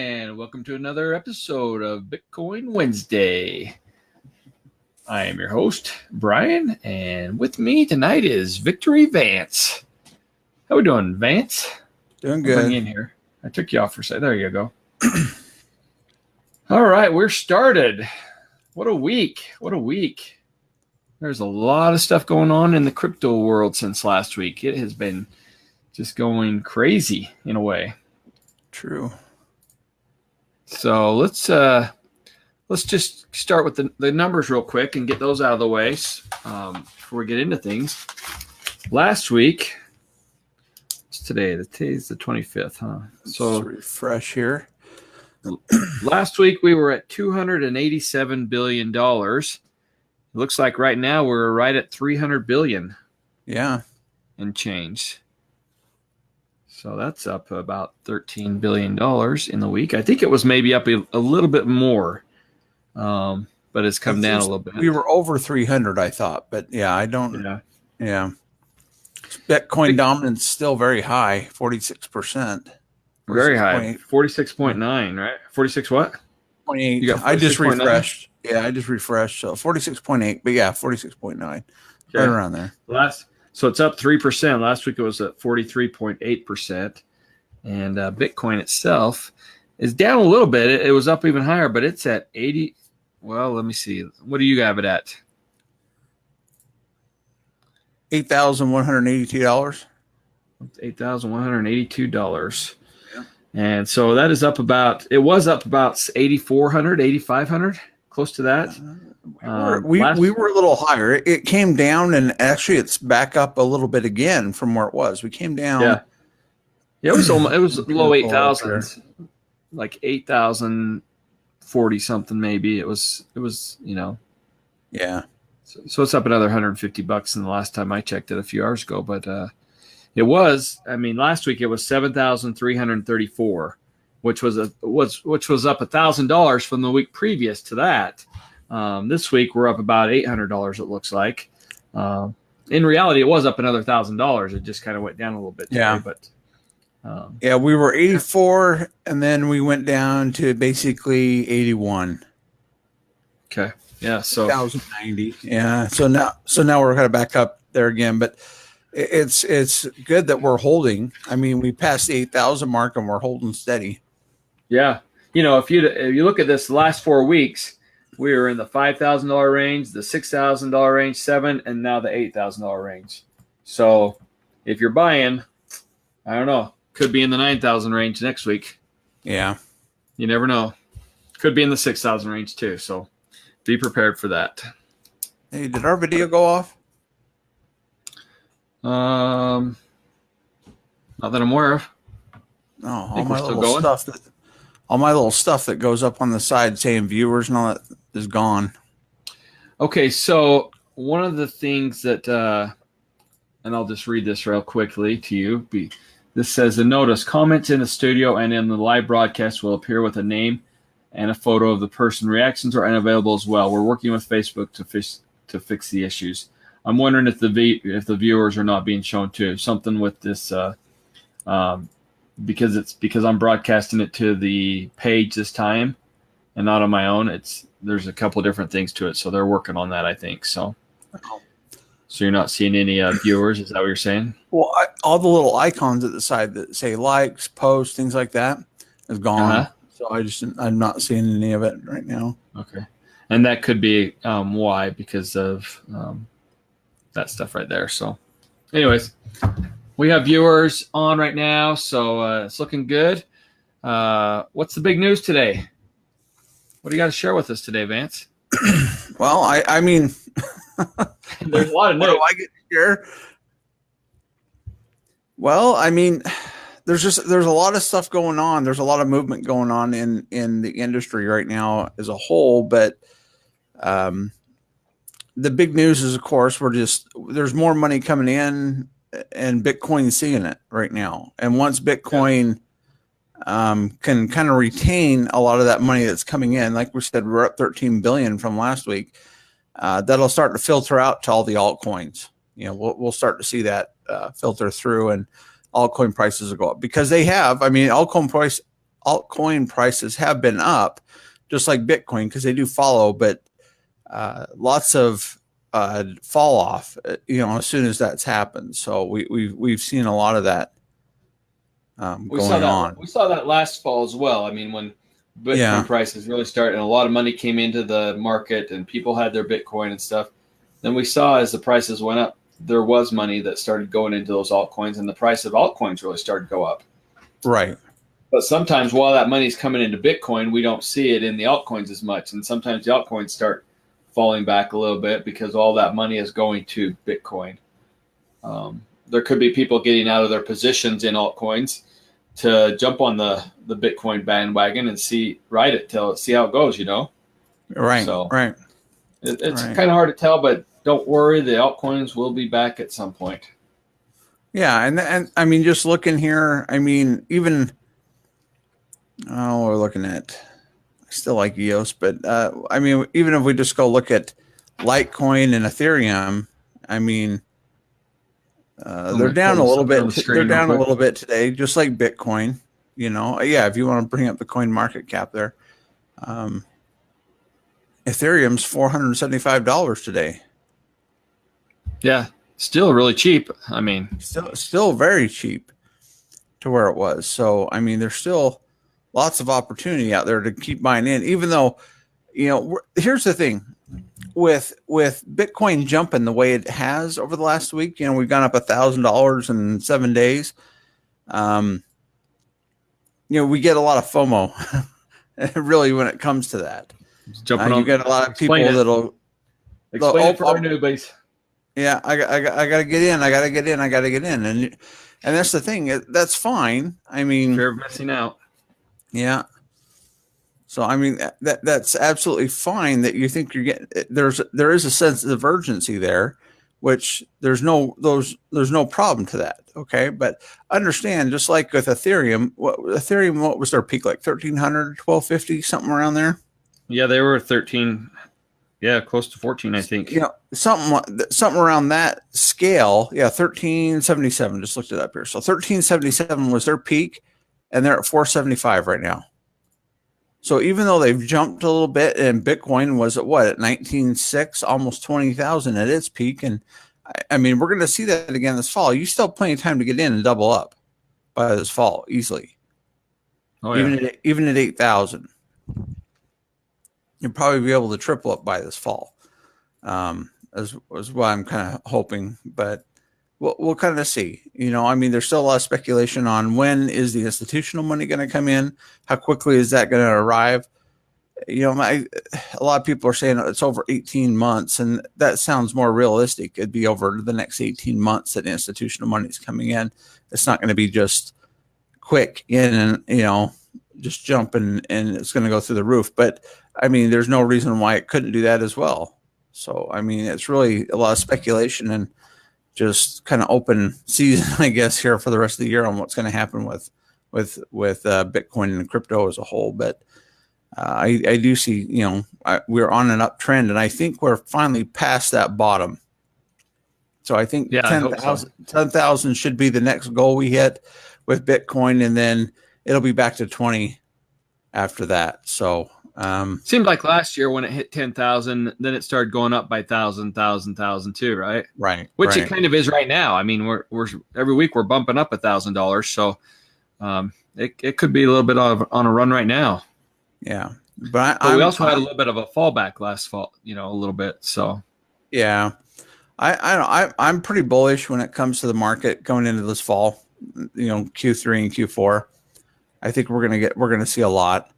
and welcome to another episode of Bitcoin Wednesday. I am your host, Brian, and with me tonight is Victory Vance. How we doing, Vance? Doing good. Bring you in here. I took you off for a second. There you go. All right, we're started. What a week. What a week. There's a lot of stuff going on in the crypto world since last week. It has been just going crazy in a way. True. So let's just start with the numbers real quick and get those out of the way before we get into things. Last week, what's today? Today's the 25th, huh? So let's refresh here. Last week we were at $287 billion. It looks like right now we're right at 300 billion. Yeah. And change. So that's up about $13 billion in the week. I think it was maybe up a little bit more, but it's come down a little bit. We were over 300, I thought, but yeah, I don't. Yeah. Bitcoin dominance still very high, 46%. Very high, 46.9, right? 46 what? 0.8. You got 46.9? I just refreshed. Yeah, I just refreshed. So 46.8, but yeah, 46.9. Okay. Right around there. So it's up 3%. Last week it was at 43.8%. And Bitcoin itself is down a little bit. It was up even higher, but it's at 80. Well, let me see. What do you have it at? $8,182. $8,182. Yeah. And so that is up about, it was up about 8,400, 8,500, close to that. We were a little higher. It came down, and actually it's back up a little bit again from where it was. We came down. Yeah, it was low 8,000s, like 8,040 something maybe. It was Yeah. So it's up another $150 in the last time I checked it a few hours ago. But it was. I mean, last week it was 7,334, which was up $1,000 from the week previous to that. This week we're up about $800. It looks like. In reality, it was up another $1,000. It just kind of went down a little bit today, yeah. But we were 84, and then we went down to basically 81. Okay. Yeah. So 1,090. Yeah. So now we're kind of back up there again, but it's good that we're holding. I mean, we passed the 8,000 mark and we're holding steady. Yeah. If you look at this, the last 4 weeks, we were in the $5,000 range, the $6,000 range, $7,000, and now the $8,000 range. So if you're buying, I don't know, could be in the 9,000 range next week. Yeah. You never know. Could be in the 6,000 range too. So be prepared for that. Hey, did our video go off? Not that I'm aware of. No, all my little stuff that goes up on the side saying viewers and all that is gone. Okay, so one of the things that, and I'll just read this real quickly to you. This says, the notice, comments in the studio and in the live broadcast will appear with a name and a photo of the person. Reactions are unavailable as well. We're working with Facebook to fix the issues. I'm wondering if the viewers are not being shown too. Something with this, because I'm broadcasting it to the page this time and not on my own. There's a couple different things to it, so they're working on that, I think. So you're not seeing any viewers? Is that what you're saying? Well, all the little icons at the side that say likes, posts, things like that is gone. Uh-huh. So I'm not seeing any of it right now. Okay, and that could be why, because of that stuff right there. So, anyways. We have viewers on right now, so it's looking good. What's the big news today? What do you got to share with us today, Vance? Well, I mean, there's a lot of news. What do I get to share? Well, I mean, there's a lot of stuff going on. There's a lot of movement going on in the industry right now as a whole, but the big news is, of course, there's more money coming in. And Bitcoin's seeing it right now. And once Bitcoin can kind of retain a lot of that money that's coming in, like we said, we're up 13 billion from last week. That'll start to filter out to all the altcoins. We'll start to see that filter through, and altcoin prices will go up because they have. I mean, altcoin altcoin prices have been up, just like Bitcoin, because they do follow, but lots of fall off, as soon as that's happened. So we've seen a lot of that going on. We saw that last fall as well. I mean, when Bitcoin prices really started and a lot of money came into the market and people had their Bitcoin and stuff, then we saw as the prices went up, there was money that started going into those altcoins, and the price of altcoins really started to go up. Right. But sometimes while that money's coming into Bitcoin, we don't see it in the altcoins as much. And sometimes the altcoins start falling back a little bit because all that money is going to Bitcoin. There could be people getting out of their positions in altcoins to jump on the Bitcoin bandwagon and ride it till see how it goes, Right. So right. It's kind of hard to tell, but don't worry, the altcoins will be back at some point. Yeah, and I mean, just looking here, I mean, even we're looking at, I still like EOS, but I mean, even if we just go look at Litecoin and Ethereum, I mean, they're down a little bit. They're down a little bit today, just like Bitcoin. Yeah. If you want to bring up the coin market cap there, Ethereum's $475 today. Yeah, still really cheap. I mean, still very cheap to where it was. So I mean, there's still lots of opportunity out there to keep buying in, even though, here's the thing with Bitcoin jumping the way it has over the last week. We've gone up $1,000 in 7 days. We get a lot of FOMO really when it comes to that. Jumping on, you get a lot of people that'll explain it for our newbies. Yeah, I gotta get in. I gotta get in, and that's the thing. That's fine. I mean, fear of missing out. Yeah. So I mean that's absolutely fine that you think you're getting. There is a sense of urgency there, which there's no problem to that. Okay, but understand, just like with Ethereum, what was their peak, like 1,300, 1,250, something around there? Yeah, they were 13. Yeah, close to 14, I think. Something around that scale. Yeah, 1377. Just looked it up here. So 1377 was their peak, and they're at 475 right now. So even though they've jumped a little bit, and Bitcoin was at 19.6, almost 20,000 at its peak, and I mean, we're going to see that again this fall. You still have plenty of time to get in and double up by this fall easily. Oh yeah. Even at 8,000. You'll probably be able to triple up by this fall, as what I'm kind of hoping. But we'll kind of see. I mean, there's still a lot of speculation on when is the institutional money going to come in, how quickly is that going to arrive. A lot of people are saying it's over 18 months, and that sounds more realistic. It'd be over the next 18 months that institutional money is coming in. It's not going to be just quick in and just jump and it's going to go through the roof. But I mean, there's no reason why it couldn't do that as well. So, I mean, it's really a lot of speculation and just kind of open season, I guess, here for the rest of the year on what's going to happen with Bitcoin and crypto as a whole. But I do see, we're on an uptrend, and I think we're finally past that bottom. So I think 10,000 should be the next goal we hit with Bitcoin, and then it'll be back to 20 after that. So seemed like last year when it hit 10,000, then it started going up by 1,000 too, right? Right. Which it kind of is right now. I mean, we're every week we're bumping up $1,000, so it could be a little bit on a run right now. Yeah, but we also had a little bit of a fallback last fall, a little bit. So yeah, I'm pretty bullish when it comes to the market going into this fall. Q3 and Q4. I think we're gonna see a lot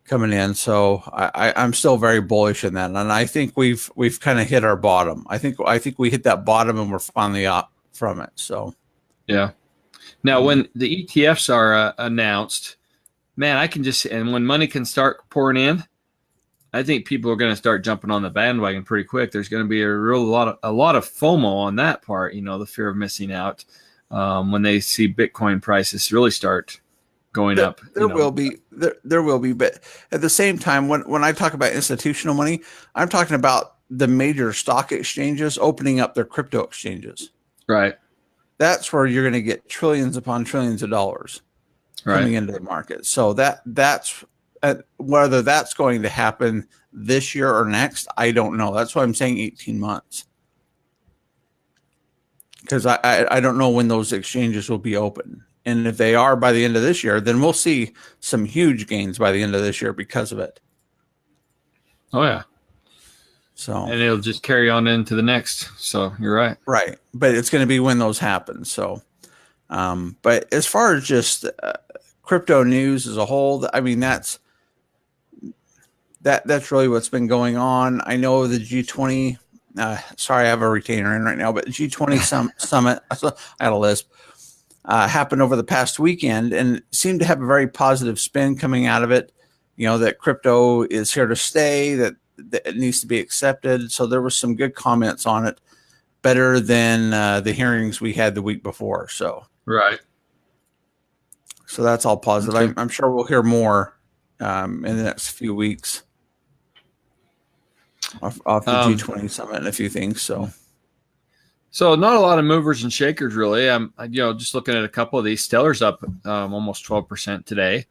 coming in. So I'm still very bullish in that, and I think we've kind of hit our bottom. I think we hit that bottom, and we're finally up from it. So yeah. Now, when the ETFs are announced, man, and when money can start pouring in, I think people are going to start jumping on the bandwagon pretty quick. There's going to be a lot of FOMO on that part. The fear of missing out when they see Bitcoin prices really start going up. There will be, but at the same time, when I talk about institutional money, I'm talking about the major stock exchanges opening up their crypto exchanges. Right. That's where you're going to get trillions upon trillions of dollars. coming into the market. So that's whether that's going to happen this year or next, I don't know. That's why I'm saying 18 months. Because I don't know when those exchanges will be open. And if they are by the end of this year, then we'll see some huge gains by the end of this year because of it. Oh, yeah. So, and it'll just carry on into the next. So you're right. Right. But it's going to be when those happen. So, but as far as just crypto news as a whole, I mean, that's really what's been going on. I know the G20, sorry, I have a retainer in right now, but G20 summit, I had a lisp, happened over the past weekend and seemed to have a very positive spin coming out of it. You know, that crypto is here to stay, that it needs to be accepted. So there were some good comments on it, better than the hearings we had the week before. So, right. So that's all positive. Okay. I'm sure we'll hear more in the next few weeks off the G20 summit and a few things. So not a lot of movers and shakers, really. I'm, just looking at a couple of these. Stellar's up almost 12% today.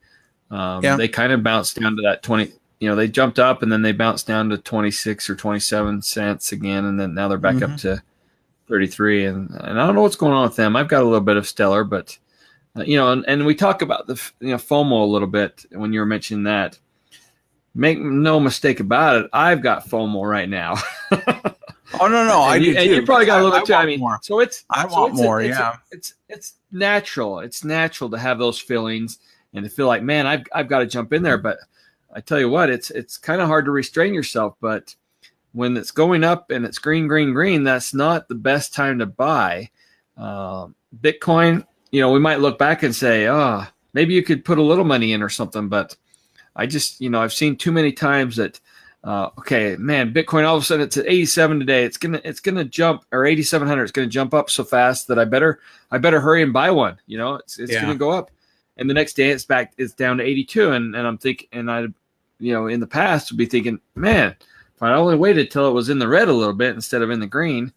They kind of bounced down to that 20. They jumped up and then they bounced down to 26 or 27 cents again, and then now they're back up to 33. And I don't know what's going on with them. I've got a little bit of Stellar, but and we talk about the FOMO a little bit when you were mentioning that. Make no mistake about it, I've got FOMO right now. Oh no, I do too. And you probably got a little bit too. I mean, more. So it's I want more. It's natural. It's natural to have those feelings and to feel like, man, I've got to jump in there. But I tell you what, it's kind of hard to restrain yourself. But when it's going up and it's green, that's not the best time to buy. Bitcoin, we might look back and say, maybe you could put a little money in or something. But I just, I've seen too many times that, okay, man, Bitcoin, all of a sudden it's at 87 today. It's gonna jump, or 8,700. It's gonna jump up so fast that I better hurry and buy one. It's gonna go up, and the next day it's down to 82. And I'm thinking, and I, in the past would be thinking, man, if I only waited till it was in the red a little bit instead of in the green,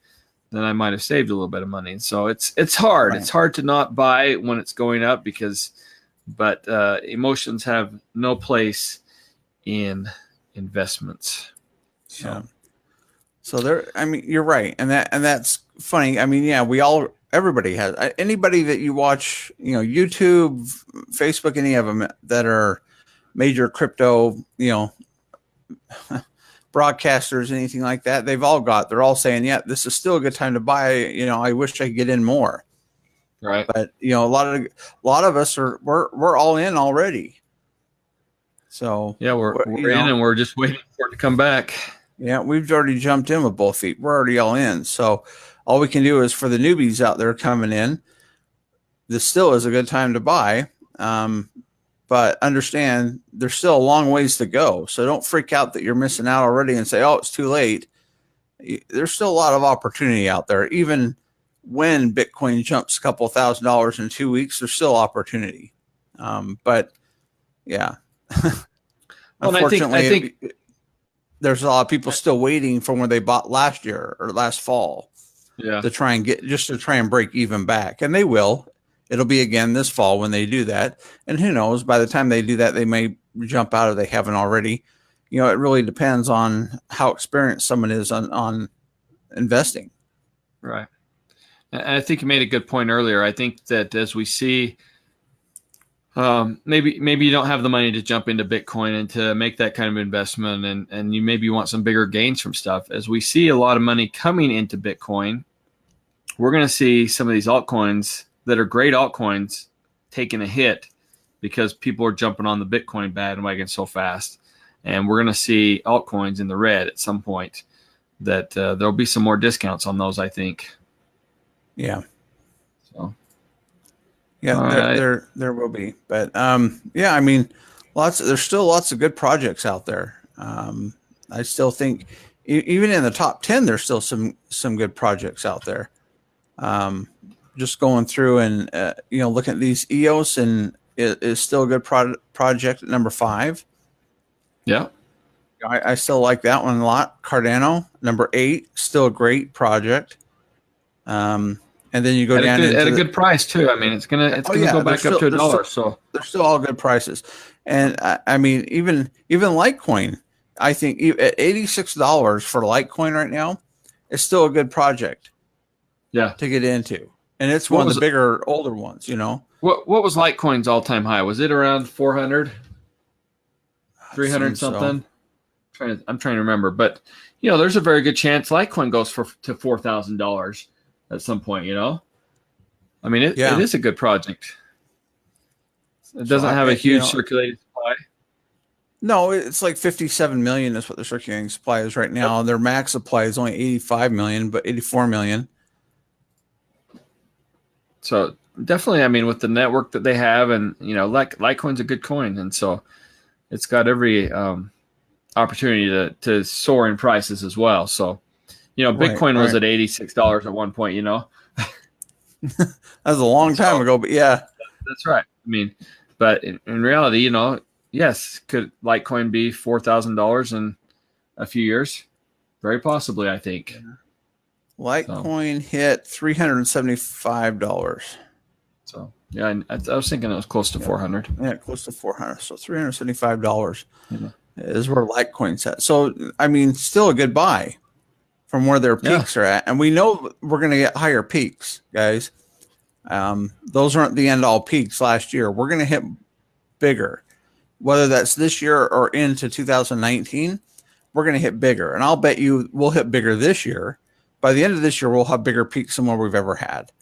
then I might have saved a little bit of money. So it's hard. Right. It's hard to not buy when it's going up but emotions have no place in investments. So there, I mean, you're right. And that's funny. I mean, everybody has, anybody that you watch, YouTube, Facebook, any of them that are major crypto, broadcasters, anything like that, they're all saying, yeah, this is still a good time to buy. I wish I could get in more. Right. But a lot of us we're all in already. So yeah, we're in and we're just waiting for it to come back. Yeah, we've already jumped in with both feet. We're already all in. So all we can do is, for the newbies out there coming in, this still is a good time to buy. But understand there's still a long ways to go. So don't freak out that you're missing out already and say, oh, it's too late. There's still a lot of opportunity out there. Even when Bitcoin jumps a couple $1,000s in 2 weeks, there's still opportunity. But yeah, unfortunately, I think there's a lot of people still waiting for when they bought last year or last fall. Yeah, to try and break even back, and they will. It'll be again this fall when they do that, and who knows? By the time they do that, they may jump out if they haven't already. It really depends on how experienced someone is on investing. Right. And I think you made a good point earlier. I think that as we see, maybe you don't have the money to jump into Bitcoin and to make that kind of investment, and you maybe want some bigger gains from stuff. As we see a lot of money coming into Bitcoin, we're going to see some of these altcoins that are great altcoins taking a hit because people are jumping on the Bitcoin bandwagon so fast. And we're going to see altcoins in the red at some point that there'll be some more discounts on those, I think. Yeah. So. Yeah, there will be. But I mean, there's still lots of good projects out there. I still think even in the top 10, there's still some good projects out there. Just going through and looking at these EOS, and it is still a good project at number 5. Yeah, I still like that one a lot. Cardano, number 8, still a great project. and then you go down at a good price too. I mean, it's gonna go back up to $1. So they're still all good prices. And I mean, even Litecoin, I think at $86 for Litecoin right now, is still a good project. Yeah, to get into, and it's one of the bigger, older ones. What was Litecoin's all time high? Was it around 400, 300 something? So. I'm trying to remember, but there's a very good chance Litecoin goes to $4,000 at some point. I mean, it is a good project. It doesn't have a huge circulating supply. No, it's like 57 million is what the circulating supply is right now. Their max supply is only 85 million, but 84 million. So definitely, I mean, with the network that they have, and Litecoin's a good coin, and so it's got every opportunity to soar in prices as well. So, Bitcoin was at $86 at one point. That was a long time ago, but yeah, that's right. I mean, but in reality, yes, could Litecoin be $4,000 in a few years? Very possibly, I think. Litecoin hit $375. So yeah, I was thinking it was close to 400. Yeah, close to 400. So $375 is where Litecoin's at. So I mean, still a good buy from where their peaks are at, and we know we're going to get higher peaks, guys. Those aren't the end all peaks last year. We're going to hit bigger, whether that's this year or into 2019. We're going to hit bigger, and I'll bet you we'll hit bigger this year. By the end of this year, we'll have bigger peaks than what we've ever had.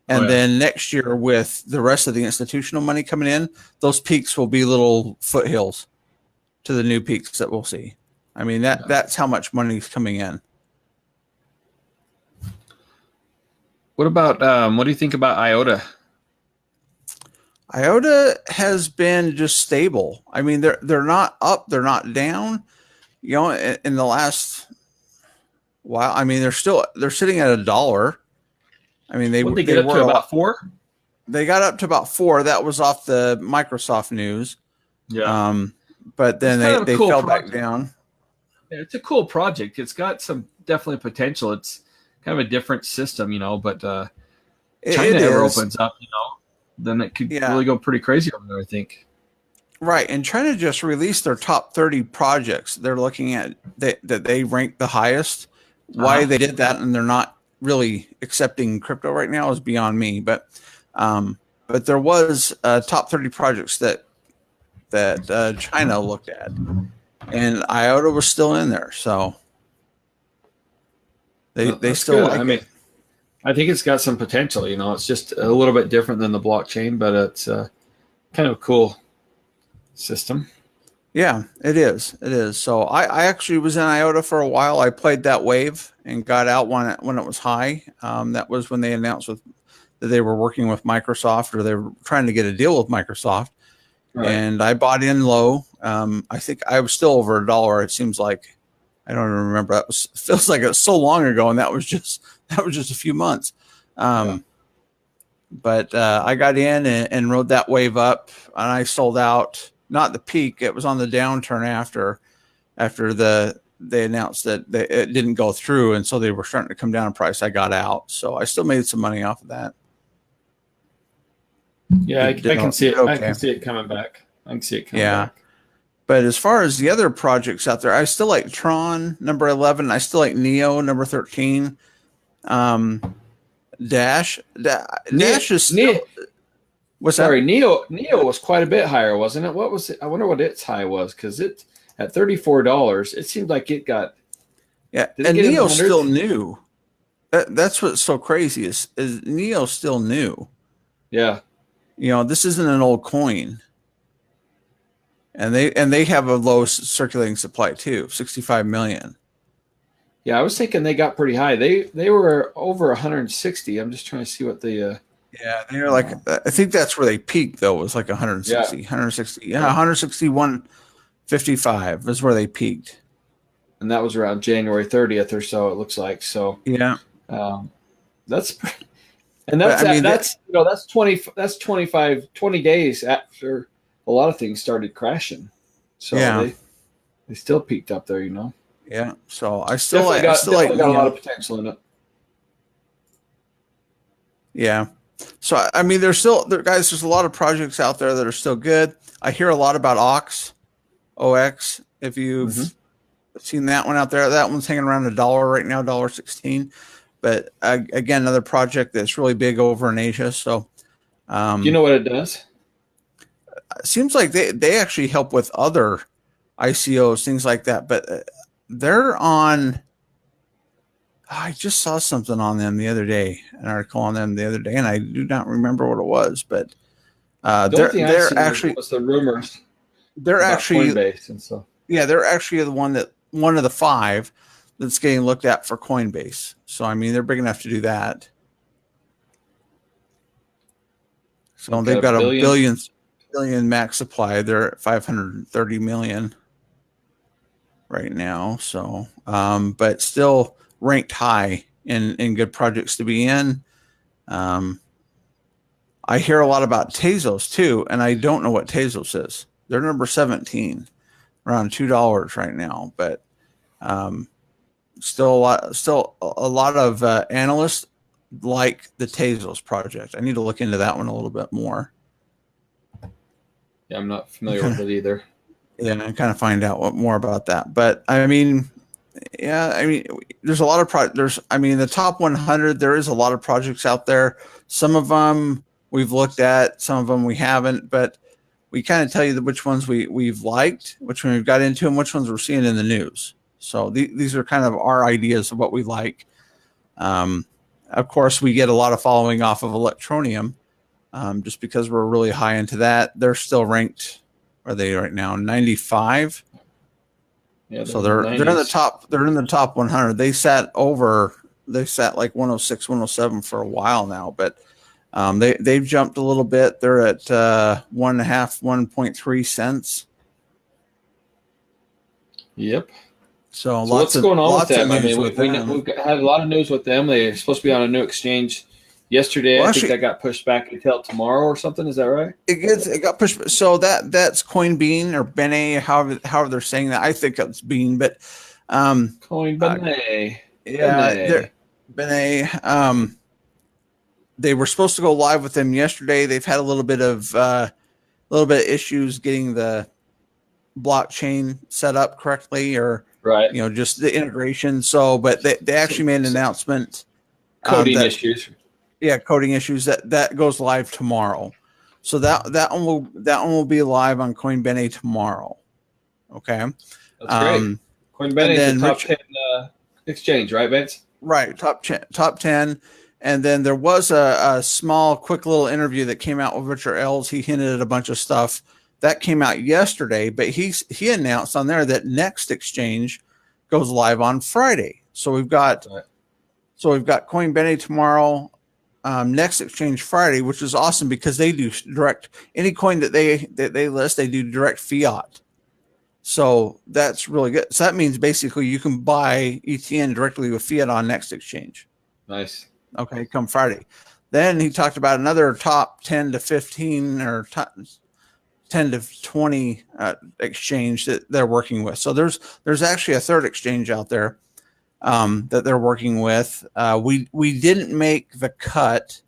And then next year, with the rest of the institutional money coming in, those peaks will be little foothills to the new peaks that we'll see. I mean, that's how much money is coming in. What about what do you think about IOTA? IOTA has been just stable. I mean, they're not up, they're not down. In the last while, I mean, they're sitting at $1. I mean, they get up to about 4. They got up to about 4. That was off the Microsoft news. Yeah. But then they fell back down. Yeah, it's a cool project. It's got some definitely potential. It's kind of a different system, but China ever opens up, then it could really go pretty crazy over there, I think. Right. And China just released their top 30 projects. They're looking at that they rank the highest. Why they did that and they're not really accepting crypto right now is beyond me. But there was top 30 projects that China looked at, and IOTA was still in there. So they still like it. I think it's got some potential. It's just a little bit different than the blockchain, but it's kind of a cool system. Yeah, it is. It is. So I actually was in IOTA for a while. I played that wave and got out when it was high. That was when they announced that they were working with Microsoft, or they were trying to get a deal with Microsoft. Right. And I bought in low. I think I was still over $1. It seems like, I don't even remember. Feels like it was so long ago, and that was just a few months. But I got in and rode that wave up, and I sold out. Not the peak. It was on the downturn after they announced that it didn't go through, and so they were starting to come down in price. I got out, so I still made some money off of that. Yeah, I can see it. Okay. I can see it coming back. Back. But as far as the other projects out there, I still like Tron number 11. I still like Neo number 13. Dash is still. What's sorry, Neo was quite a bit higher, wasn't it? What was it? I wonder what its high was, because it at $34. It seemed like it got. Yeah, and Neo's still new. That's what's so crazy is Neo's still new. Yeah, this isn't an old coin, and they have a low circulating supply too, 65 million. Yeah, I was thinking they got pretty high. They were over 160. I'm just trying to see what the. Yeah, they were like, I think that's where they peaked, though. It was like 160, 160. Yeah, 161.55 is where they peaked. And that was around January 30th or so, it looks like. So, yeah. That's 20 days after a lot of things started crashing. So they still peaked up there, Yeah. So I still got a lot of potential in it. Yeah. So I mean, guys. There's a lot of projects out there that are still good. I hear a lot about OX. If you've seen that one out there, that one's hanging around $1 right now, $1.16. But again, another project that's really big over in Asia. So, Do you know what it does? it seems like they actually help with other ICOs, things like that. But they're on. I just saw something on them the other day, an article on them the other day, and I do not remember what it was. But The only thing I've seen actually was the rumors they're about actually Coinbase and so. yeah, they're actually one of the 5 that's getting looked at for Coinbase. So I mean, they're big enough to do that. So they've got a billion max supply. They're at 530 million right now. So, but still ranked high in good projects to be in. I hear a lot about Tezos too, and I don't know what Tezos is. They're number 17, around $2 right now, but still a lot of analysts like the Tezos project. I need to look into that one a little bit more. Yeah, I'm not familiar with it either. Yeah, and kind of find out more about that. But I mean, yeah, I mean, there's a lot of the top 100. There is a lot of projects out there. Some of them we've looked at, some of them we haven't. But we kind of tell you which ones we've liked, which one we've got into, and which ones we're seeing in the news. So these are kind of our ideas of what we like. Of course, we get a lot of following off of Electronium, just because we're really high into that. They're still ranked. Are they right now 95? Yeah, so they're in the top. They're in the top 100. They sat like 106, 107 for a while now, but they've jumped a little bit. They're at 1.3 cents. Yep. So what's going on with them? I mean, we've had a lot of news with them. They're supposed to be on a new exchange yesterday. I think that got pushed back until tomorrow or something. Is that right? It got pushed. So that's Coinbene or Bene, however they're saying that. I think it's Bean, but Coinbene. Bene. They were supposed to go live with them yesterday. They've had a little bit of issues getting the blockchain set up correctly, or right, just the integration. So, but they actually made an announcement. Coding issues. Yeah, coding issues that goes live tomorrow. So that one will be live on Coinbene tomorrow. Okay, that's great. Coinbene is the top 10 exchange, right, Vince? Right, top 10. And then there was a small, quick little interview that came out with Richard Ells. He hinted at a bunch of stuff that came out yesterday, but he announced on there that NextExchange goes live on Friday. So we've got Coinbene tomorrow, NextExchange Friday, which is awesome because they do direct any coin that they list. They do direct fiat. So that's really good. So that means basically you can buy ETN directly with fiat on NextExchange. Nice. Okay, come Friday. Then he talked about another top 10 to 15 or 10 to 20 exchange that they're working with. So there's actually a third exchange out there that they're working with. We didn't make the cut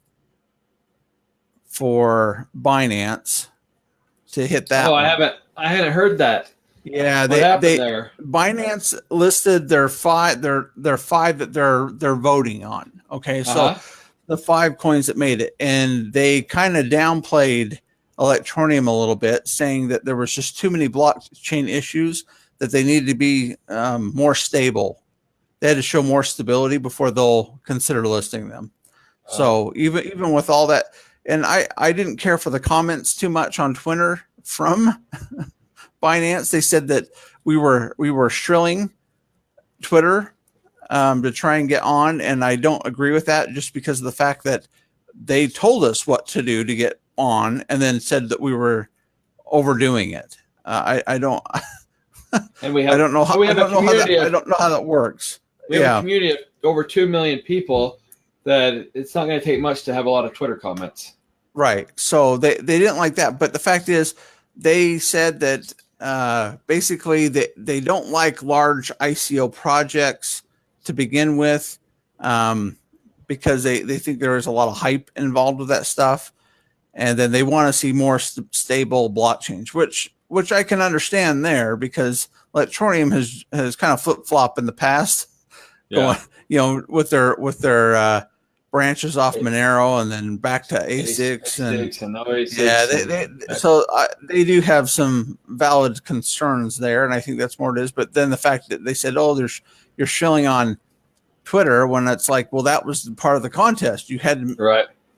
for Binance to hit that. Oh, I hadn't heard that. Yeah, what happened there? Binance listed their five that they're voting on. Okay, so the 5 coins that made it, and they kind of downplayed Electronium a little bit, saying that there was just too many blockchain issues, that they needed to be more stable. They had to show more stability before they'll consider listing them. So even with all that, and I didn't care for the comments too much on Twitter from Binance. They said that we were shrilling Twitter to try and get on, and I don't agree with that, just because of the fact that they told us what to do to get on, and then said that we were overdoing it. I don't. And I don't know how that works. We have a community of over 2 million people that it's not going to take much to have a lot of Twitter comments. Right. So they didn't like that. But the fact is, they said that basically they don't like large ICO projects to begin with, because they think there is a lot of hype involved with that stuff. And then they want to see more stable blockchains, which I can understand there, because Electroneum has kind of flip-flop in the past, going, with their branches off Monero and then back to A6 and now A6. They do have some valid concerns there, and I think that's more it is. But then the fact that they said, "Oh, you're shilling on Twitter," when it's like, well, that was part of the contest. You had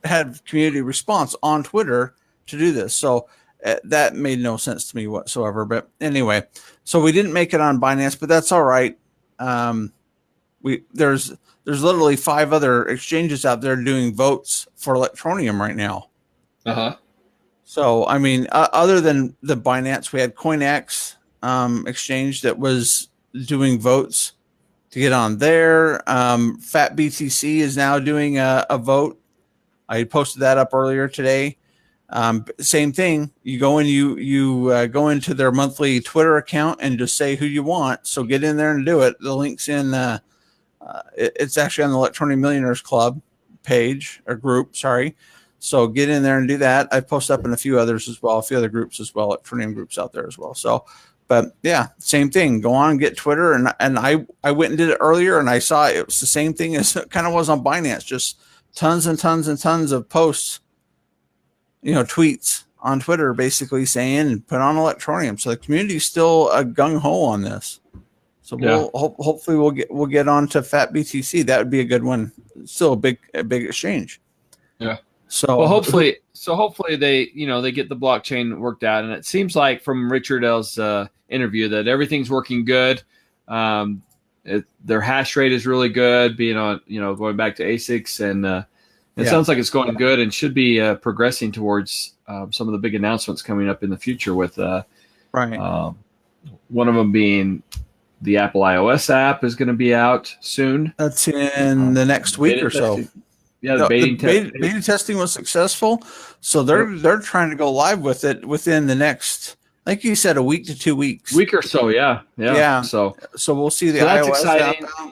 had community response on Twitter to do this, so that made no sense to me whatsoever. But anyway, so we didn't make it on Binance, but that's all right. There's literally 5 other exchanges out there doing votes for Electroneum right now. So, I mean, other than the Binance, we had CoinEx exchange that was doing votes to get on there. FatBTC is now doing a vote. I posted that up earlier today. Same thing. You go in, you go into their monthly Twitter account and just say who you want. So get in there and do it. The link's in. It's actually on the Electronic Millionaires Club page or group. Sorry. So get in there and do that. I post up in a few others as well, a few other groups as well, Electronium groups out there as well. So, but yeah, same thing. Go on and get Twitter. And I went and did it earlier, and I saw it was the same thing as it kind of was on Binance. Just tons and tons and tons of posts, tweets on Twitter, basically saying put on Electroneum. So the community's still gung ho on this. So hopefully we'll get on to FatBTC. That would be a good one. Still a big exchange. Yeah. So hopefully they get the blockchain worked out, and it seems like from Richard L's interview that everything's working good. Their hash rate is really good, being on going back to A6, and it sounds like it's going good and should be progressing towards some of the big announcements coming up in the future. With one of them being the Apple iOS app is going to be out soon. That's in the next week or so. Yeah, the beta testing was successful, so they're trying to go live with it within the next, like you said, a week to 2 weeks. Week or so, yeah. So we'll see the that's iOS exciting. app.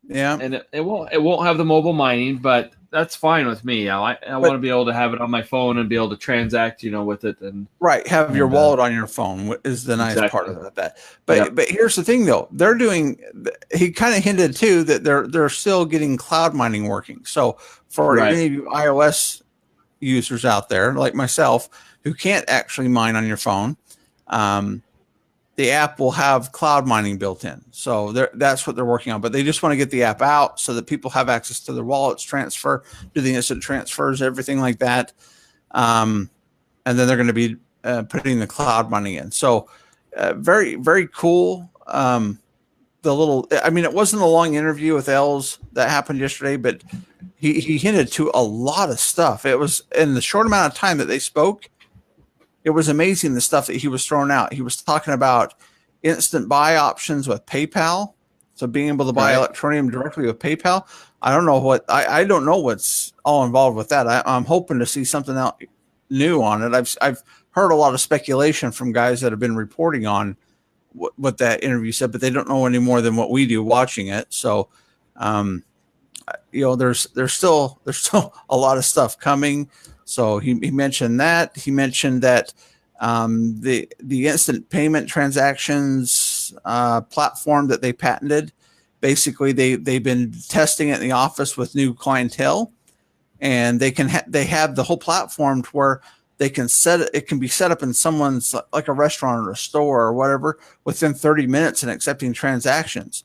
Yeah, and it won't have the mobile mining, but that's fine with me. I want to be able to have it on my phone and be able to transact, with it, and have your wallet on your phone is the nice part of that. But here's the thing, though, they're doing. He kind of hinted too that they're still getting cloud mining working. So for any of you iOS users out there like myself who can't actually mine on your phone, the app will have cloud mining built in. So that's what they're working on. But they just want to get the app out so that people have access to their wallets, transfer, do the instant transfers, everything like that. And then they're going to be putting the cloud mining in. So very, very cool. It wasn't a long interview with Els that happened yesterday, but he hinted to a lot of stuff. It was in the short amount of time that they spoke. It was amazing the stuff that he was throwing out. He was talking about instant buy options with PayPal. So being able to buy Electroneum directly with PayPal. I don't know what's all involved with that. I'm hoping to see something out new on it. I've heard a lot of speculation from guys that have been reporting on what that interview said, but they don't know any more than what we do watching it. So, there's still a lot of stuff coming. So he mentioned that. He mentioned that the instant payment transactions platform that they patented, basically they've been testing it in the office with new clientele, and they have the whole platform to where they can it can be set up in someone's, like a restaurant or a store or whatever, within 30 minutes and accepting transactions.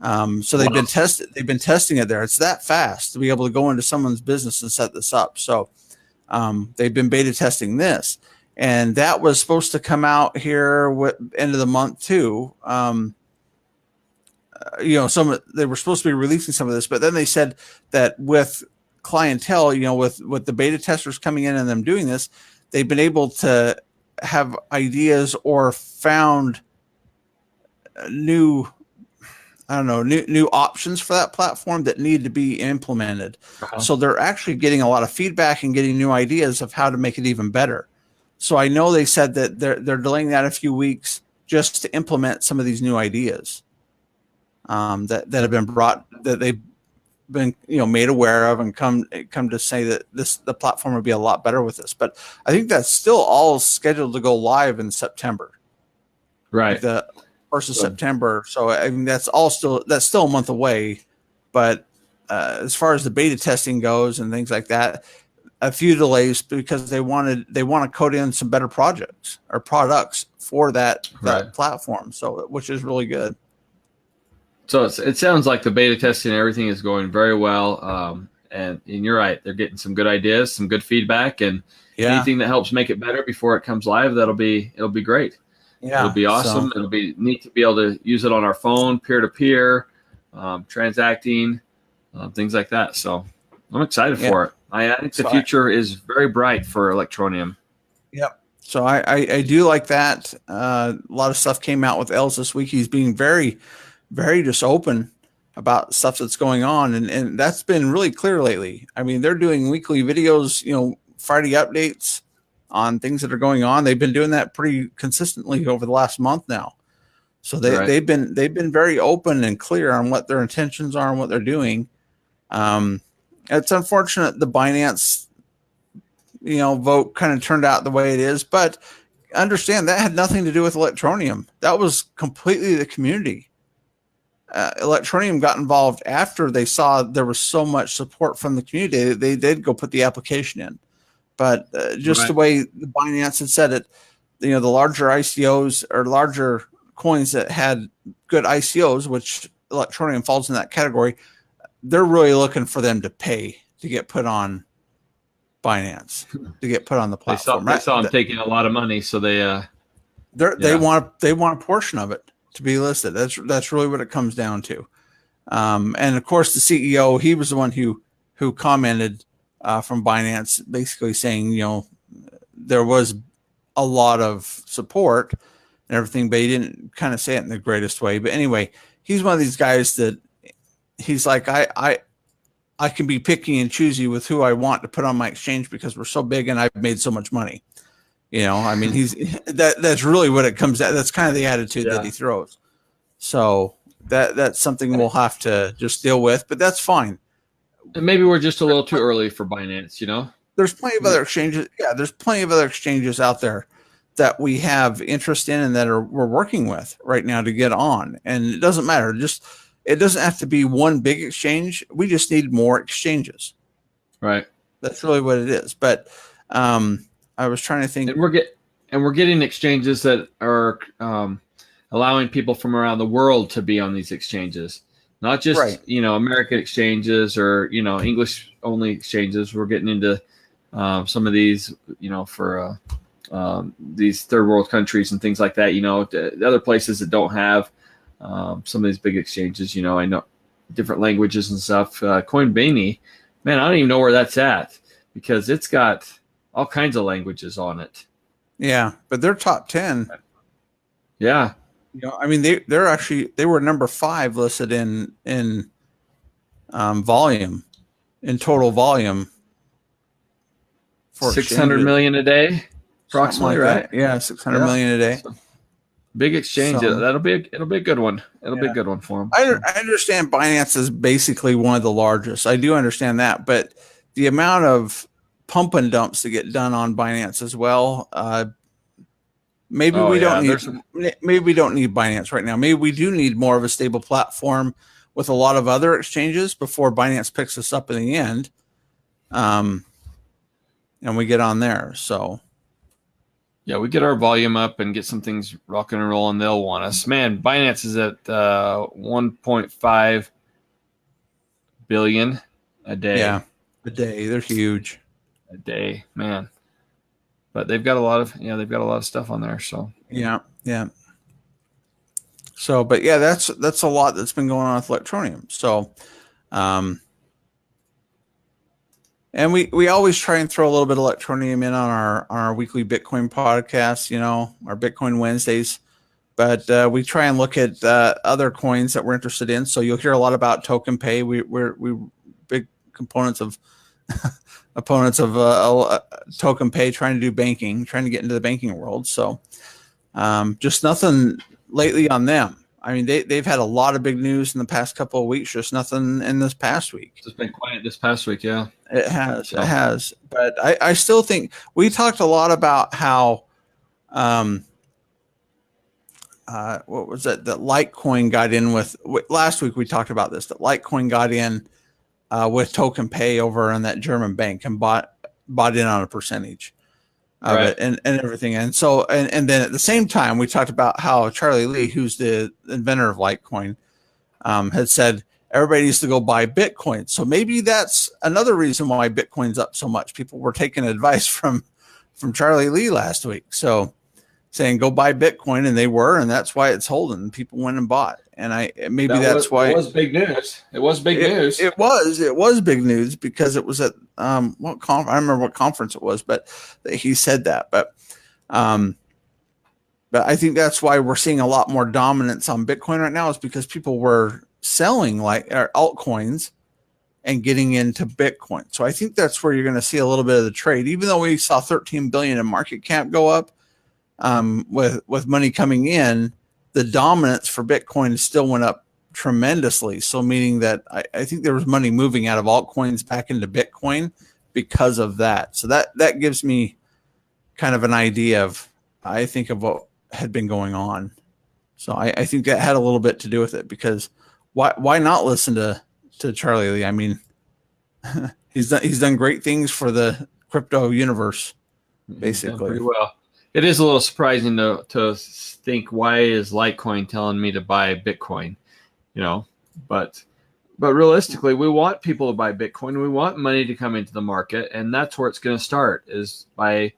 So they've been testing it there. It's that fast to be able to go into someone's business and set this up. So they've been beta testing this, and that was supposed to come out here end of the month too. They were supposed to be releasing some of this, but then they said that with clientele, with the beta testers coming in and them doing this, they've been able to have ideas or found new options for that platform that need to be implemented. So they're actually getting a lot of feedback and getting new ideas of how to make it even better. So I know they said that they're delaying that a few weeks just to implement some of these new ideas that have been brought, that they been made aware of and come to say that the platform would be a lot better with this. But I think that's still all scheduled to go live in September, right? Like the 1st of September. So I mean that's still a month away. But as far as the beta testing goes and things like that, a few delays because they want to code in some better projects or products for that platform. So which is really good. So it sounds like the beta testing and everything is going very well. And you're right. They're getting some good ideas, some good feedback, and anything that helps make it better before it comes live, it'll be great. Yeah. It'll be awesome. It'll be neat to be able to use it on our phone, peer-to-peer, transacting, things like that. So I'm excited for it. I think the future is very bright for Electroneum. Yep. So I do like that. A lot of stuff came out with Els this week. He's being very, very just open about stuff that's going on. And that's been really clear lately. I mean, they're doing weekly videos, Friday updates on things that are going on. They've been doing that pretty consistently over the last month now. So they've been very open and clear on what their intentions are and what they're doing. It's unfortunate the Binance, vote kind of turned out the way it is, but understand that had nothing to do with Electroneum. That was completely the community. Electroneum got involved after they saw there was so much support from the community. They did go put the application in, but just the way the Binance had said it, the larger ICOs or larger coins that had good ICOs, which Electroneum falls in that category, they're really looking for them to pay to get put on Binance, to get put on the platform. They saw them taking a lot of money, so they want a portion of it to be listed. That's really what it comes down to. And of course, the CEO, he was the one who commented from Binance, basically saying, there was a lot of support and everything, but he didn't kind of say it in the greatest way. But anyway, he's one of these guys that he's like, I can be picky and choosy with who I want to put on my exchange because we're so big and I've made so much money. I mean, that's really what it comes at. That's kind of the attitude that he throws. So that's something we'll have to just deal with, but that's fine. And maybe we're just a little too early for Binance, There's plenty of other exchanges. Yeah, there's plenty of other exchanges out there that we have interest in and that we're working with right now to get on. And it doesn't matter. It doesn't have to be one big exchange. We just need more exchanges. Right. That's really what it is. But I was trying to think. And we're getting exchanges that are allowing people from around the world to be on these exchanges, not just American exchanges or English only exchanges. We're getting into some of these for these third world countries and things like that. The other places that don't have some of these big exchanges. I know different languages and stuff. Coinbene, man, I don't even know where that's at because it's got all kinds of languages on it. Yeah, but they're top 10. Yeah. I mean, they were number 5 listed in volume, in total volume. For 600 million a day, approximately, right? Yeah, 600 million a day. So, big exchange. So, it'll be a good one. It'll be a good one for them. I understand Binance is basically one of the largest. I do understand that, but the amount of pump and dumps to get done on Binance as well. Maybe we don't need Binance right now. Maybe we do need more of a stable platform with a lot of other exchanges before Binance picks us up in the end. And we get on there. So yeah, we get our volume up and get some things rocking and rolling. They'll want us. Man, Binance is at 1.5 billion a day. Yeah, a day. They're huge. A day, man. But they've got a lot of stuff on there. So yeah. So, but yeah, that's a lot that's been going on with Electroneum. So, and we always try and throw a little bit of Electroneum in on our weekly Bitcoin podcast, our Bitcoin Wednesdays. But we try and look at other coins that we're interested in. So you'll hear a lot about Token Pay. We're big components of opponents of Token Pay, trying to do banking, trying to get into the banking world. So just nothing lately on them. I mean, they've had a lot of big news in the past couple of weeks, just nothing in this past week. It's been quiet this past week, yeah. It has. But I still think we talked a lot about how, what was it? That Litecoin got in with last week. We talked about this. That Litecoin got in with Token Pay over on that German bank and bought in on a percentage of Right. it and everything. And so, and then at the same time, we talked about how Charlie Lee, who's the inventor of Litecoin, had said everybody needs to go buy Bitcoin. So maybe that's another reason why Bitcoin's up so much. People were taking advice from Charlie Lee last week. So saying go buy Bitcoin, and they were, and that's why it's holding. People went and bought. And that's why it was big news. It was big news. It was big news because it was at I remember what conference it was, but he said that. But I think that's why we're seeing a lot more dominance on Bitcoin right now, is because people were selling like altcoins and getting into Bitcoin. So I think that's where you're going to see a little bit of the trade, even though we saw 13 billion in market cap go up with money coming in. The dominance for Bitcoin still went up tremendously. So meaning that I think there was money moving out of altcoins back into Bitcoin because of that. So that gives me kind of an idea of, I think, of what had been going on. So I think that had a little bit to do with it, because why not listen to Charlie Lee? I mean, he's done great things for the crypto universe, basically. Pretty well. It is a little surprising to think, why is Litecoin telling me to buy Bitcoin? But realistically, we want people to buy Bitcoin. We want money to come into the market, and that's where it's going to start, is by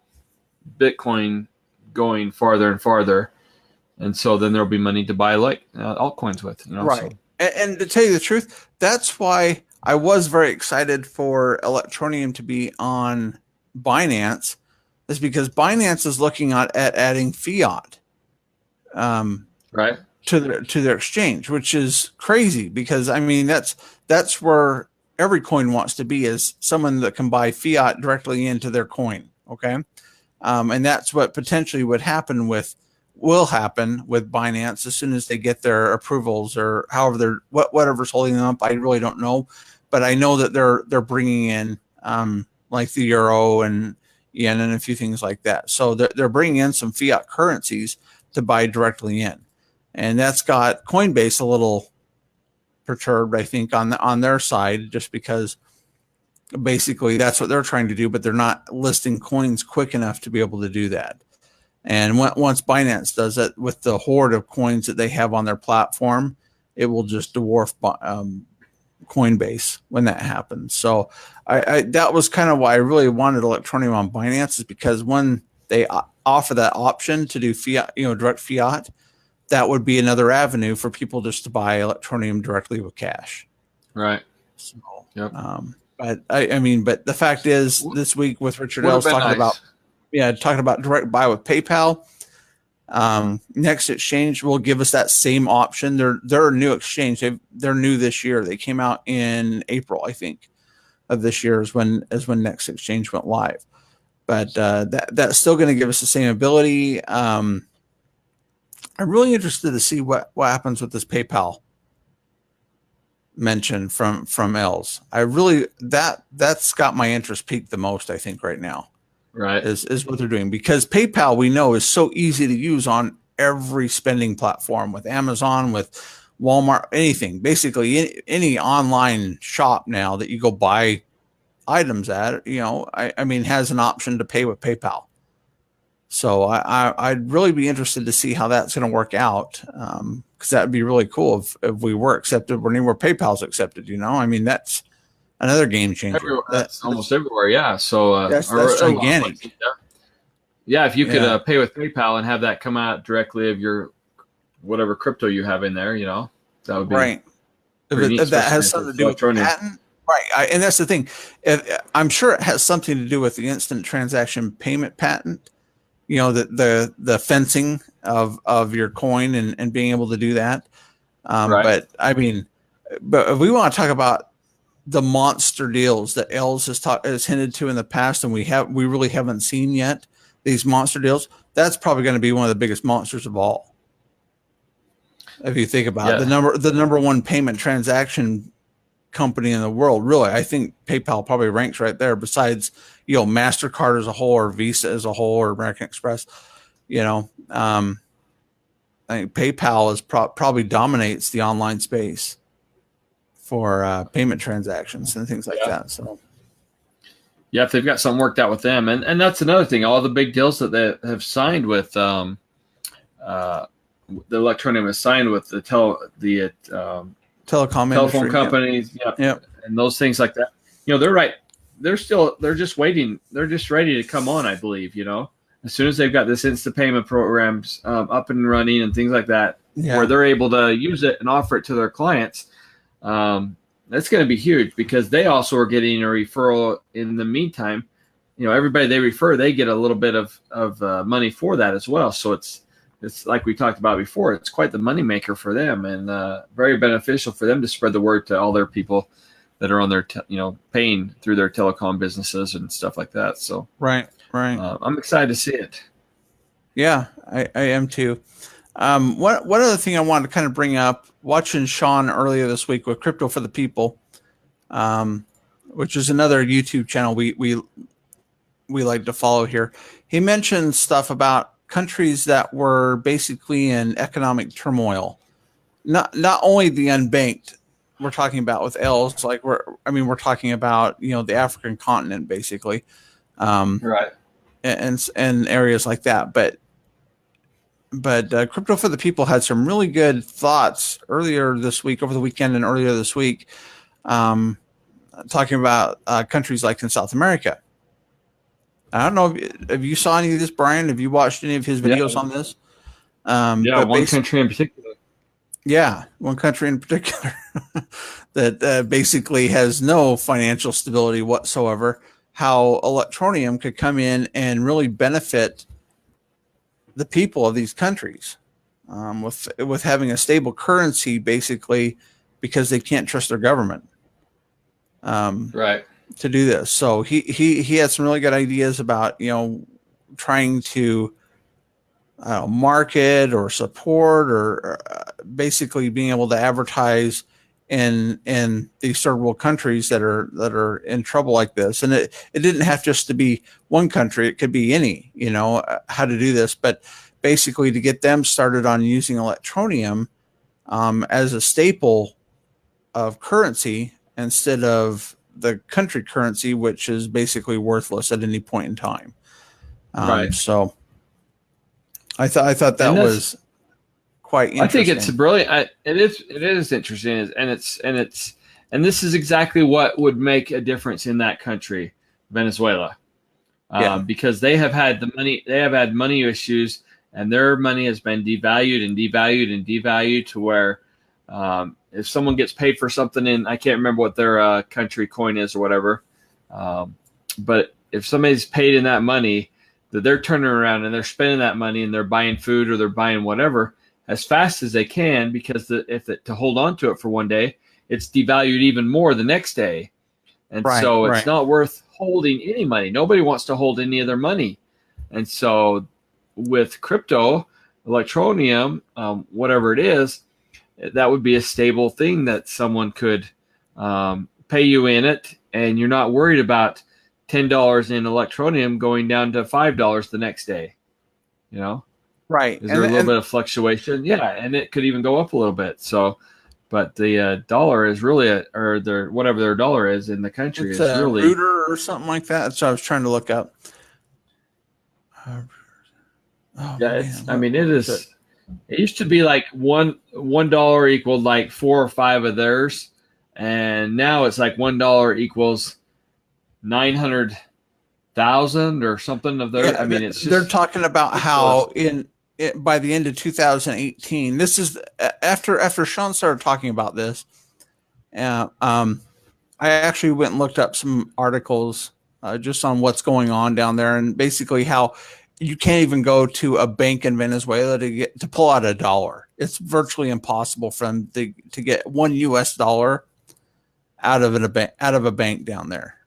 Bitcoin going farther and farther, and so then there'll be money to buy altcoins with. Right. So. And to tell you the truth, that's why I was very excited for Electroneum to be on Binance, is because Binance is looking at adding fiat, right, to their exchange, which is crazy, because I mean that's where every coin wants to be, is someone that can buy fiat directly into their coin. Okay, and that's what potentially will happen with Binance as soon as they get their approvals, or however whatever's holding them up. I really don't know, but I know that they're bringing in like the euro and yen and a few things like that. So they're bringing in some fiat currencies to buy directly in, and that's got Coinbase a little perturbed, I think, on their side, just because basically that's what they're trying to do, but they're not listing coins quick enough to be able to do that. And once Binance does it, with the horde of coins that they have on their platform, it will just dwarf Coinbase when that happens. So I that was kind of why I really wanted Electroneum on Binance, is because when they offer that option to do fiat, direct fiat, that would be another avenue for people just to buy Electroneum directly with cash. Right. So, yep. But but the fact is, this week with Richard Ellis talking about direct buy with PayPal, NextExchange will give us that same option. They're a new exchange. They're new this year. They came out in April, I think, of this year is when NextExchange went live. But that's still going to give us the same ability. I'm really interested to see what happens with this PayPal mention from Els. I really that's got my interest peaked the most, I think, right now. Right. Is what they're doing, because PayPal, we know, is so easy to use on every spending platform, with Amazon, with Walmart, anything, basically any online shop now that you go buy items at, has an option to pay with PayPal. So I'd really be interested to see how that's going to work out, because that would be really cool if we were accepted where PayPal's accepted. That's another game changer. That's almost everywhere. Yeah. So that's gigantic. Yeah. If you could pay with PayPal and have that come out directly of your whatever crypto you have in there, that would be right. If that has something to do with patent, right? And that's the thing. I'm sure it has something to do with the instant transaction payment patent. The fencing of your coin and being able to do that. Right. But if we want to talk about the monster deals that Els has hinted to in the past, and we really haven't seen yet, these monster deals, that's probably going to be one of the biggest monsters of all. If you think about it, the number one payment transaction company in the world, really, I think PayPal probably ranks right there. Besides, MasterCard as a whole, or Visa as a whole, or American Express. I think PayPal is probably dominates the online space for payment transactions and things like that. So. Yeah, if they've got something worked out with them, and that's another thing. All the big deals that they have signed with, the Electroneum has signed with the telephone industry, companies, and those things like that. They're right. They're just waiting. They're just ready to come on, I believe. As soon as they've got this instant payment programs up and running and things like that, where they're able to use it and offer it to their clients. That's going to be huge, because they also are getting a referral in the meantime. Everybody they refer, they get a little bit of money for that as well. So it's like we talked about before. It's quite the moneymaker for them, and very beneficial for them to spread the word to all their people that are on their paying through their telecom businesses and stuff like that. So right. I'm excited to see it. Yeah, I am too. One other thing I wanted to kind of bring up, watching Sean earlier this week with Crypto for the People, which is another YouTube channel we like to follow here. He mentioned stuff about countries that were basically in economic turmoil. Not only the unbanked, we're talking about with L's, like we're talking about the African continent basically, right, and areas like that, but Crypto for the People had some really good thoughts earlier this week, over the weekend and earlier this week, talking about countries like in South America. I don't know if you saw any of this, Brian. Have you watched any of his videos on this? One country in particular. Yeah, one country in particular that basically has no financial stability whatsoever. How Electroneum could come in and really benefit the people of these countries with having a stable currency, basically, because they can't trust their government right, to do this. So he had some really good ideas about trying to market or support or basically being able to advertise in these third world countries that are in trouble like this. And it didn't have just to be one country. It could be any, how to do this, but basically to get them started on using Electroneum as a staple of currency instead of the country currency, which is basically worthless at any point in time. Right. So I thought that was quite interesting. I think it's brilliant. It is interesting, and this is exactly what would make a difference in that country, Venezuela, because they have had money issues, and their money has been devalued and devalued and devalued to where if someone gets paid for something in, I can't remember what their country coin is or whatever, but if somebody's paid in that money, that they're turning around and they're spending that money and they're buying food or they're buying whatever as fast as they can, because to hold on to it for one day, it's devalued even more the next day. And so it's not worth holding any money. Nobody wants to hold any of their money. And so with crypto, Electroneum, whatever it is, that would be a stable thing that someone could pay you in it, and you're not worried about $10 in Electroneum going down to $5 the next day. Right. Is there a little bit of fluctuation? Yeah, and it could even go up a little bit. So, but the dollar is really, or their whatever their dollar is in the country, it's is really Rooter or something like that. That's what I was trying to look up. It is. It used to be like $1 equaled like 4 or 5 of theirs, and now it's like $1 equals 900,000 or something of theirs. Yeah, it's just, they're talking about how by the end of 2018, this is after Sean started talking about this. I actually went and looked up some articles just on what's going on down there, and basically how you can't even go to a bank in Venezuela to pull out a dollar. It's virtually impossible for them to get $1 out of a bank down there.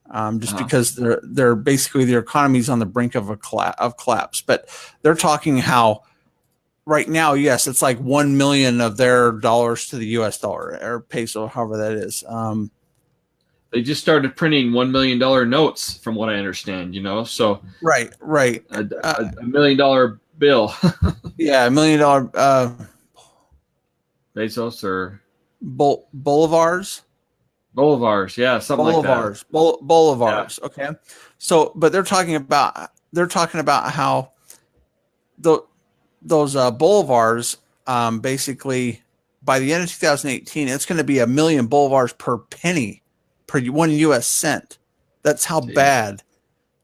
Because they're basically, their economy's on the brink of collapse. But they're talking how right now, yes, it's like 1 million of their dollars to the US dollar or peso, however that is. They just started printing $1 million notes, from what I understand. So Right. a $1 million bill, Yeah, $1 million pesos or bolivars. bolivars, yeah, something like that. Yeah, Bolivars. Okay. So, but they're talking about how the those bolivars, basically by the end of 2018, it's going to be 1 million bolivars per penny per 1 US cent. That's how jeez. bad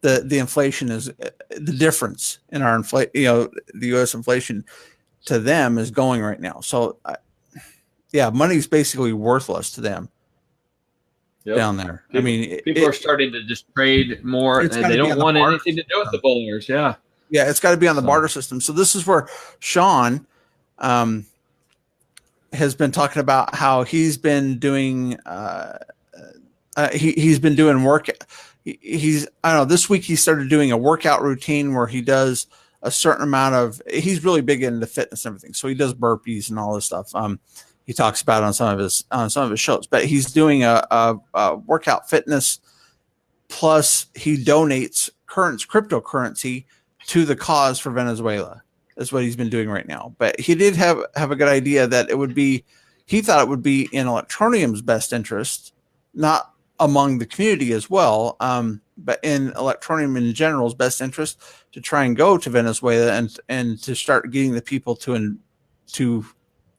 the inflation is. The difference in our inflation, the US inflation to them is going right now. So, yeah, money's basically worthless to them Yep. down there. I People, mean, people are starting to just trade more, it's and got they to be don't on the want barter anything to do with the system. bolivars. Yeah. Yeah, it's got to be on the So, barter system. So this is where Sean has been talking about how he's been doing. He's been doing work. He's I don't know. This week he started doing a workout routine where he does a certain amount of. He's really big into fitness and everything, so he does burpees and all this stuff. He talks about it on some of his shows, but he's doing a workout fitness. Plus, he donates cryptocurrency to the cause for Venezuela. That's what he's been doing right now. But he did have a good idea that he thought it would be in Electroneum's best interest, not among the community as well, but in Electroneum in general's best interest to try and go to Venezuela and to start getting the people to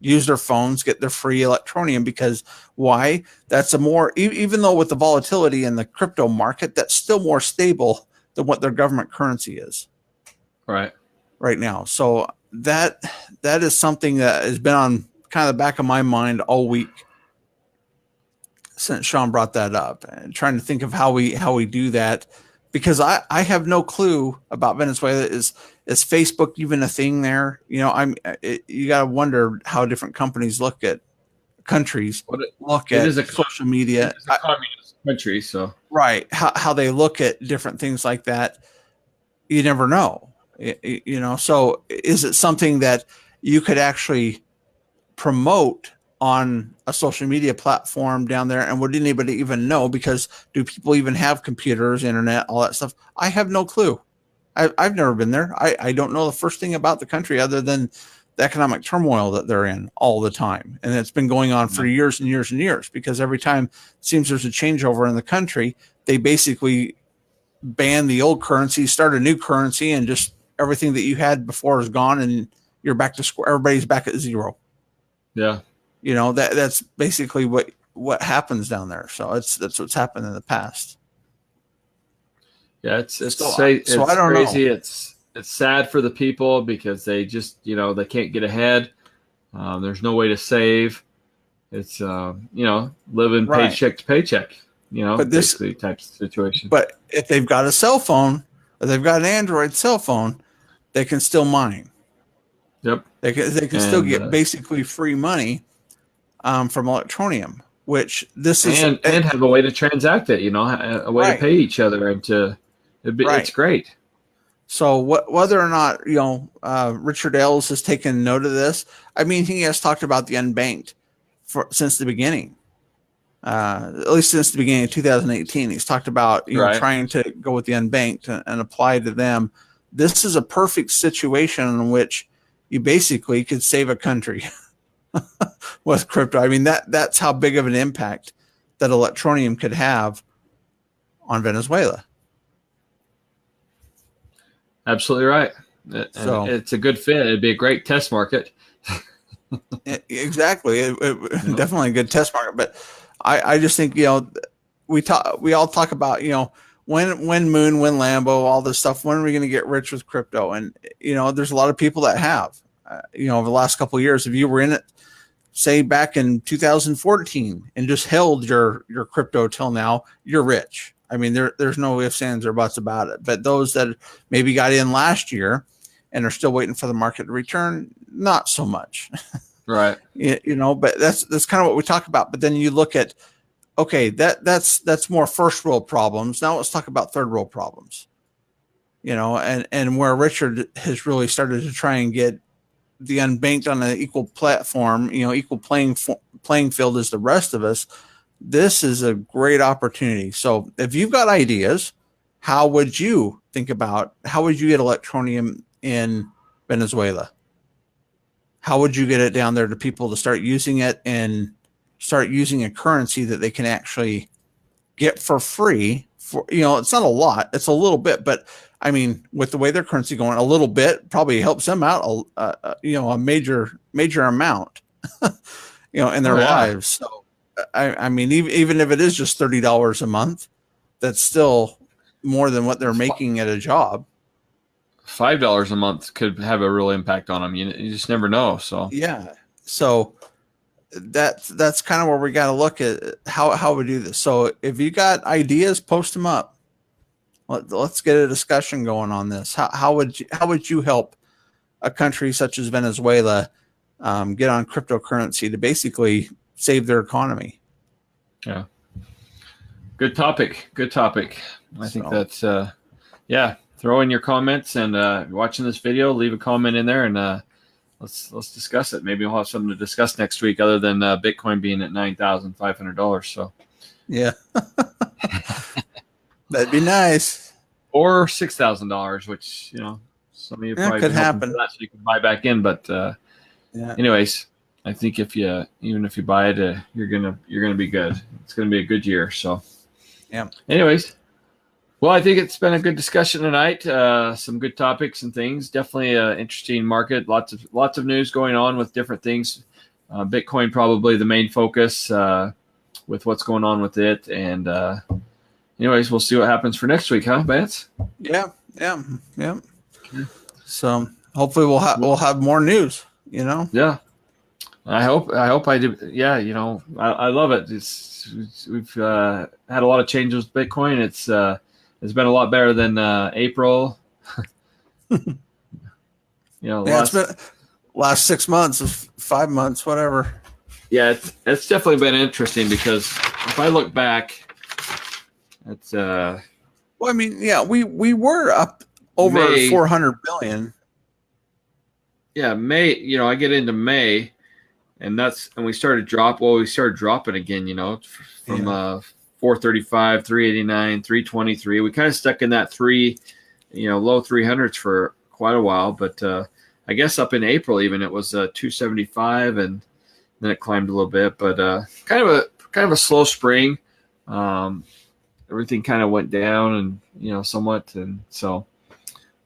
use their phones, get their free Electroneum, because why? That's a more, even though with the volatility in the crypto market, that's still more stable than what their government currency is right now. So that is something that has been on kind of the back of my mind all week since Sean brought that up, and trying to think of how we do that, because I have no clue about Venezuela. Is Facebook even a thing there? You got to wonder how different companies look at countries, social media. It is a communist country, so Right. How they look at different things like that. You never know. So is it something that you could actually promote on a social media platform down there, and would anybody even know? Because do people even have computers, internet, all that stuff? I have no clue. I've never been there. I don't know the first thing about the country other than the economic turmoil that they're in all the time. And it's been going on for years and years and years, because every time it seems there's a changeover in the country, they basically ban the old currency, start a new currency, and just everything that you had before is gone, and you're back to square. Everybody's back at zero. Yeah. That's basically what happens down there. So that's what's happened in the past. Yeah, it's so I don't crazy. know. It's sad for the people because they just they can't get ahead. There's no way to save. It's living paycheck to paycheck. But this basically type of situation. But if they've got a cell phone, or they've got an Android cell phone, they can still mine. Yep. They can still get basically free money from Electroneum, which this is and have a way to transact it. A way to pay each other, and it's great. So whether or not Richard Ailes has taken note of this, I mean, he has talked about the unbanked since the beginning. At least since the beginning of 2018, he's talked about trying to go with the unbanked and apply to them. This is a perfect situation in which you basically could save a country with crypto. I mean, that's how big of an impact that Electroneum could have on Venezuela. Absolutely right. So it's a good fit. It'd be a great test market. Exactly. Definitely a good test market. But I just think, we all talk about, when Moon, when Lambo, all this stuff, when are we going to get rich with crypto? And, there's a lot of people that have, over the last couple of years. If you were in it, say back in 2014 and just held your crypto till now, you're rich. I mean, there's no ifs, ands, or buts about it. But those that maybe got in last year and are still waiting for the market to return, not so much. Right. But that's kind of what we talk about. But then you look at, okay, that's more first world problems. Now let's talk about third world problems. And where Richard has really started to try and get the unbanked on an equal platform, equal playing field as the rest of us, this is a great opportunity. So if you've got ideas, how would you get Electroneum in Venezuela? How would you get it down there to people to start using it and start using a currency that they can actually get for free? It's not a lot, it's a little bit, but I mean, with the way their currency going, a little bit probably helps them out, a major amount, in their lives. So, I mean, even if it is just $30 a month, that's still more than what they're making at a job. $5 a month could have a real impact on them. You just never know. So yeah, so that's kind of where we got to look at how we do this. So if you got ideas, post them up. Let's get a discussion going on this. How would you help a country such as Venezuela get on cryptocurrency to basically save their economy? Yeah, good topic. I think that's throw in your comments, and watching this video, leave a comment in there, and let's discuss it. Maybe we'll have something to discuss next week other than Bitcoin being at $9,500. So yeah. That'd be nice. Or $6,000, which some of you probably could happen. That so you can buy back in. But anyways, I think even if you buy it, you're gonna be good. It's gonna be a good year. So yeah. Anyways, well, I think it's been a good discussion tonight. Some good topics and things. Definitely an interesting market. Lots of news going on with different things. Bitcoin probably the main focus with what's going on with it. And anyways, we'll see what happens for next week, huh, Vance? Yeah. So hopefully we'll have more news. Yeah. I hope I do. Yeah. I love it. We've had a lot of changes with Bitcoin. It's been a lot better than April. It's been last 6 months, 5 months, whatever. Yeah, it's definitely been interesting because if I look back, it's well, I mean, yeah, we were up over May, 400 billion. Yeah, May. I get into May, and we started dropping again. From 435, 389, 323. We kind of stuck in that low 300s for quite a while, but I guess up in April even it was 275, and then it climbed a little bit. But kind of a slow spring. Everything kind of went down, and somewhat, and so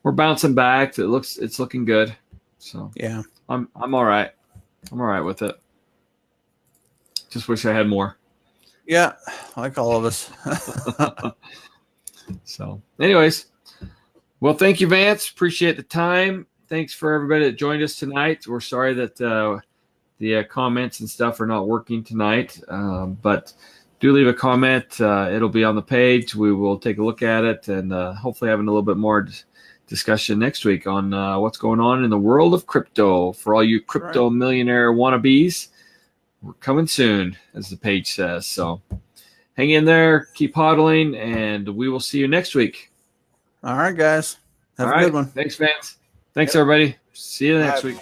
we're bouncing back. It's looking good. So yeah, I'm all right. I'm all right with it. Just wish I had more. Yeah, like all of us. So, anyways, well, thank you, Vance. Appreciate the time. Thanks for everybody that joined us tonight. We're sorry that the comments and stuff are not working tonight, but do leave a comment. It'll be on the page. We will take a look at it and hopefully having a little bit more discussion next week on what's going on in the world of crypto. For all you crypto millionaire wannabes, we're coming soon, as the page says. So hang in there, keep hodling, and we will see you next week. All right, guys. Have a good one. Thanks, Vance. Thanks, everybody. See you next week.